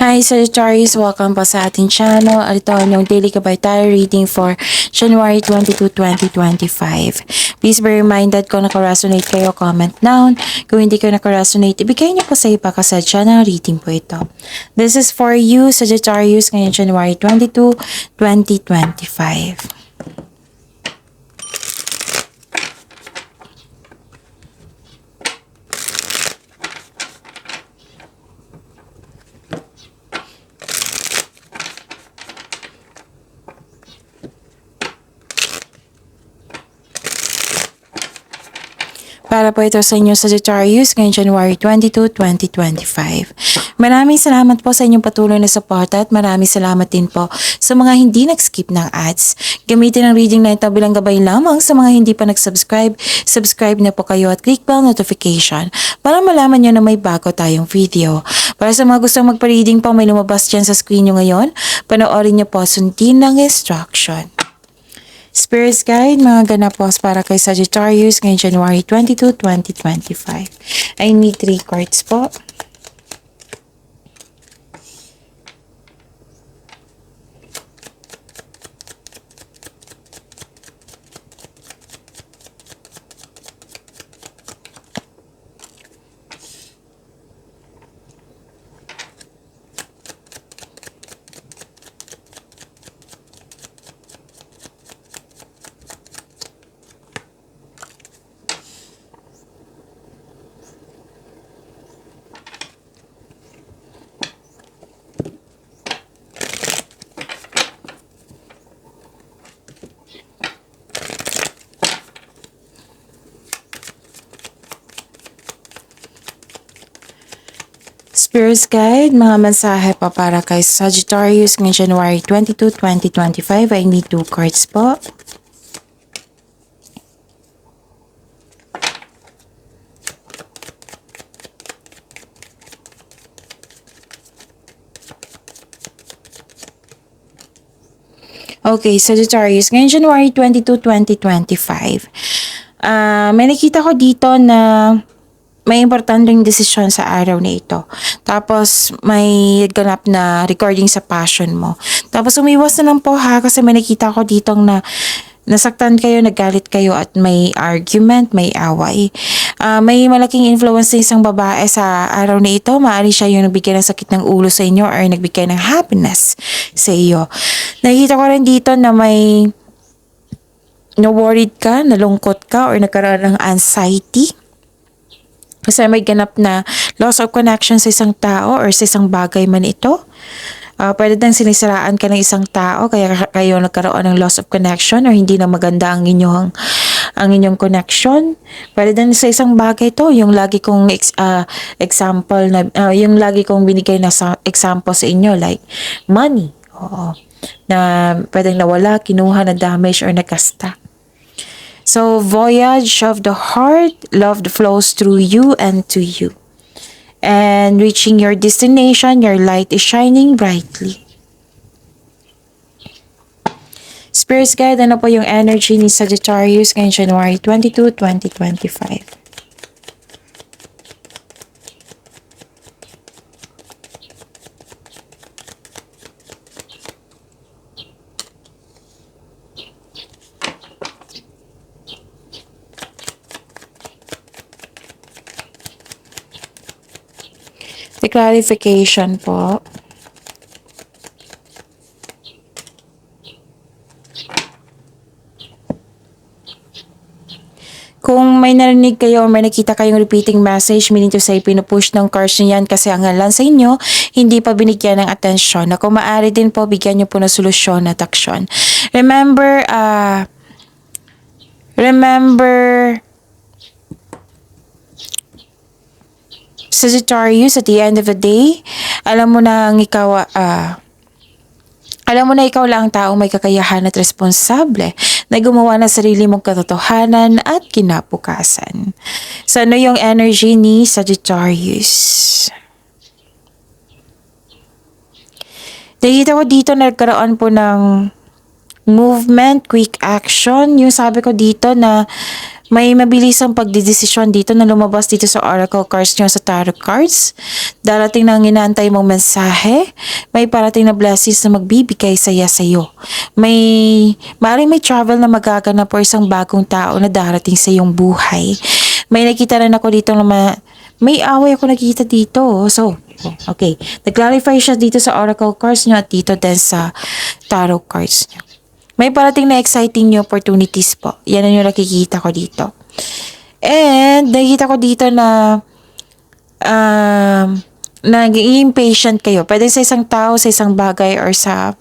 Hi Sagittarius! Welcome po sa ating channel. Ito ang yung daily kabaytay reading for January 22, 2025. Please be reminded kung naka-resonate kayo, comment down. Kung hindi kayo naka-resonate, ibigay niyo po sa iba kasi channel reading po ito. This is for you, Sagittarius, ngayon January 22, 2025. Para po ito sa inyo Sagittarius ngayong January 22, 2025. Maraming salamat po sa inyong patuloy na suporta at maraming salamat din po sa mga hindi nag-skip ng ads. Gamitin ang reading na ito bilang gabay lamang sa mga hindi pa nag-subscribe. Subscribe na po kayo at click bell notification para malaman nyo na may bago tayong video. Para sa mga gustong magpa-reading po, may lumabas dyan sa screen nyo ngayon. Panoorin nyo po, sundin ng instruction. Spirit's Guide, mga ganapos para kay Sagittarius ngayong January 22, 2025. I need 3 cards po. Spirit's Guide, mga mensahe pa para kay Sagittarius ngayong January 22, 2025. I need 2 cards po. Okay, Sagittarius, ngayong January 22, 2025. May nakita ko dito na may importanteng desisyon sa araw na ito. Tapos, may ganap na recording sa passion mo. Tapos, umiwas na lang po ha, kasi may nakita ko dito na nasaktan kayo, naggalit kayo at may argument, may away. May malaking influence ng isang babae sa araw na ito. Maaari siya yung nagbigay ng sakit ng ulo sa inyo or nagbigay ng happiness sa iyo. Nakikita ko rin dito na may na-worried ka, nalungkot ka, or nagkaroon ng anxiety. Kasi may ganap na loss of connection sa isang tao or sa isang bagay man ito. Pwede nang sinisiraan ka ng isang tao kaya kayo nagkaroon ng loss of connection or hindi na maganda ang inyong connection. Pwede din sa isang bagay to, yung lagi kong example na yung lagi kong binigay na example sa inyo like money. Oo. Na pwedeng nawala, kinuha, na damage or nagkasta. So, voyage of the heart, love flows through you and to you. And reaching your destination, your light is shining brightly. Spirit's Guide, ano po yung energy ni Sagittarius ngayong January 22, 2025? The clarification po. Kung may narinig kayo o may nakita kayong repeating message, meaning to say, pinupush ng cards niyan kasi ang ngalan sa inyo, hindi pa binigyan ng atensyon. Na kung maaari din po, bigyan nyo po ng solusyon at aksyon. Remember, Sagittarius, at the end of the day, alam mo na ikaw lang ang taong may kakayahan at responsable na gumawa ng sarili mong katotohanan at kinabukasan. So, ano yung energy ni Sagittarius? Nakita ko dito na nagkaroon po ng movement, quick action. Yung sabi ko dito na May mabilisang pagdidesisyon dito na lumabas dito sa oracle cards nyo sa tarot cards. Darating na ang inaantay mong mensahe. May parating na blessings na magbibigay saya sa'yo. Maaaring may travel na magaganap o isang bagong tao na darating sa iyong buhay. May nakita rin ako dito na may away ako nakita dito. So, okay. Nag-clarify siya dito sa oracle cards nyo at dito din sa tarot cards nyo. May parating na exciting new opportunities po. Yan ang yung nakikita ko dito. And, nakikita ko dito na naging impatient kayo. Pwede sa isang tao, sa isang bagay, or sa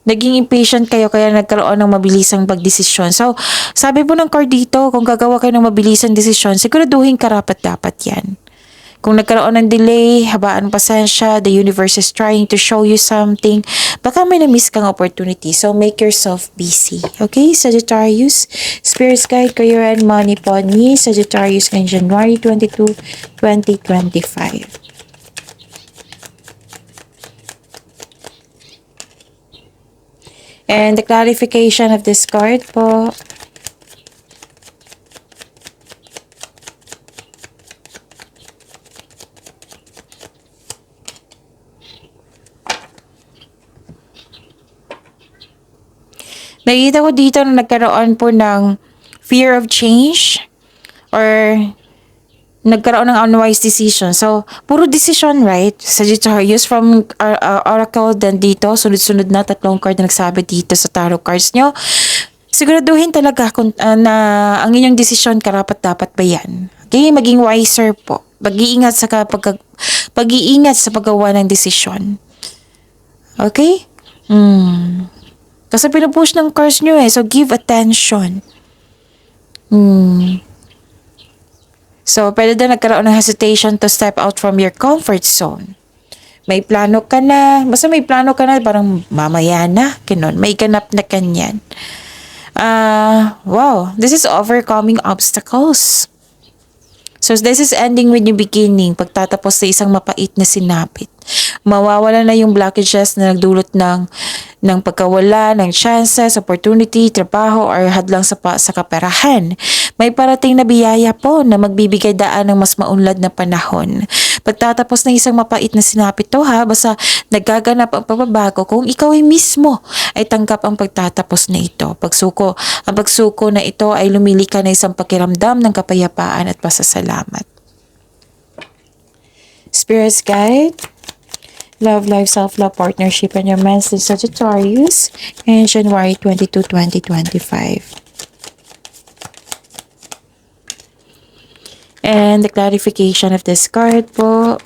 naging impatient kayo kaya nagkaroon ng mabilisang pagdesisyon. So, sabi po ng card dito, kung gagawa kayo ng mabilisang desisyon, siguraduhin karapat-dapat yan. Kung nagkaroon ng delay, habaan pasensya, the universe is trying to show you something, baka may na-miss kang opportunity. So, make yourself busy. Okay, Sagittarius? Spirits guide, career and money po ni Sagittarius ngayong January 22, 2025. And the clarification of this card po. Nakita ko dito na nagkaroon po ng fear of change or nagkaroon ng unwise decision. So, puro decision, right? Sagittarius from Oracle, then dito, sunod-sunod na tatlong card na nagsabi dito sa tarot cards nyo. Siguraduhin talaga kung, na ang inyong decision karapat-dapat ba yan. Okay? Maging wiser po. Pag-iingat sa paggawa ng desisyon. Okay? Kasi pinupush ng cards nyo eh. So, give attention. So, pwede din nagkaroon ng hesitation to step out from your comfort zone. May plano ka na. Basta may plano ka na, parang mamaya na. Ganun. May ganap na kanyan. Wow. This is overcoming obstacles. So, this is ending with new beginning. Pagtatapos sa isang mapait na sinapit. Mawawala na yung blockages na nagdulot ng pagkawala ng chances, opportunity, trabaho, or hadlang sa kaperahan. May parating na biyaya po na magbibigay daan ng mas maunlad na panahon. Pagtatapos ng isang mapait na sinapit to ha, basta nagaganap ang pagbabago kung ikaw ay mismo ay tanggap ang pagtatapos na ito. Ang pagsuko na ito ay lumilika na isang pakiramdam ng kapayapaan at pasasalamat. Spirits guide, love, life, self-love, partnership, and romance in Sagittarius in January 22, 2025. And the clarification of this card po.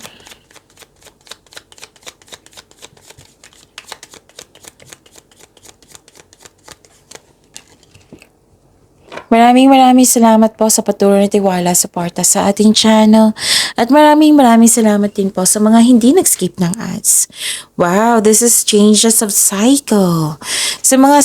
Maraming salamat po sa patuloy na tiwala, suporta sa ating channel. At maraming salamat din po sa mga hindi nag-skip ng ads. Wow, this is changes of cycle. Sa mga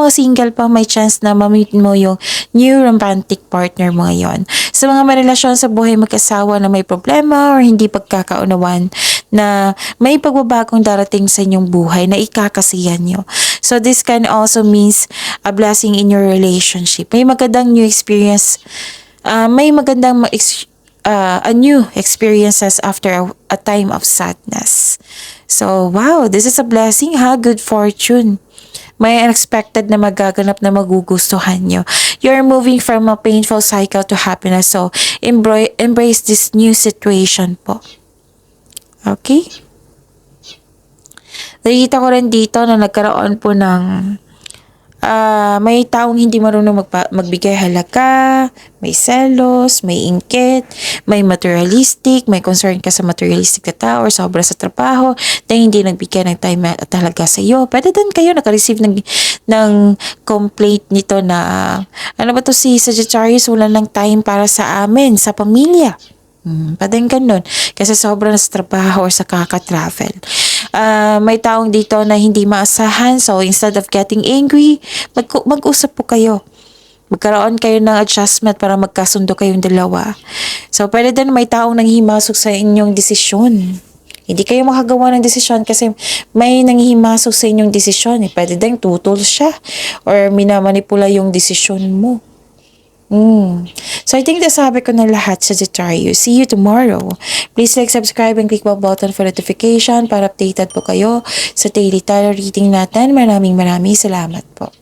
single pa, may chance na ma-meet mo yung new romantic partner mo ngayon. Sa mga may relasyon sa buhay mag-asawa na may problema or hindi pagkakaunawan, na may pagbabagong darating sa inyong buhay na ikakasiyan nyo. So this can also means a blessing in your relationship. May magandang new experience, a new experiences after a time of sadness. So wow, this is a blessing ha, good fortune. May unexpected na magaganap na magugustuhan nyo. You're moving from a painful cycle to happiness. So embrace this new situation po. Okay? Nakita ko rin dito na nagkaroon po ng may taong hindi marunong magbigay halaga, may selos, may inggit, may materialistic, may concern ka sa materialistic na tao or sobra sa trabaho na hindi nagbigay ng time at halaga sa iyo. Pwede din kayo naka-receive ng complaint nito na ano ba to si Sagittarius, wala ng time para sa amin, sa pamilya. Pwedeng ganun. Kasi sobrang sa trabaho or sa kaka-travel. May taong dito na hindi maasahan. So, instead of getting angry, mag-usap po kayo. Magkaroon kayo ng adjustment para magkasundo kayong dalawa. So, pwede din may taong nanghimasok sa inyong desisyon. Hindi kayo makagawa ng desisyon kasi may nanghihimasok sa inyong desisyon. Pwede din tutol siya or minamanipula yung desisyon mo. So I think nasabi ko na lahat, Sagittarius. See you tomorrow. Please like, subscribe, and click the button for notification para updated po kayo sa daily tarot reading natin. Maraming salamat po.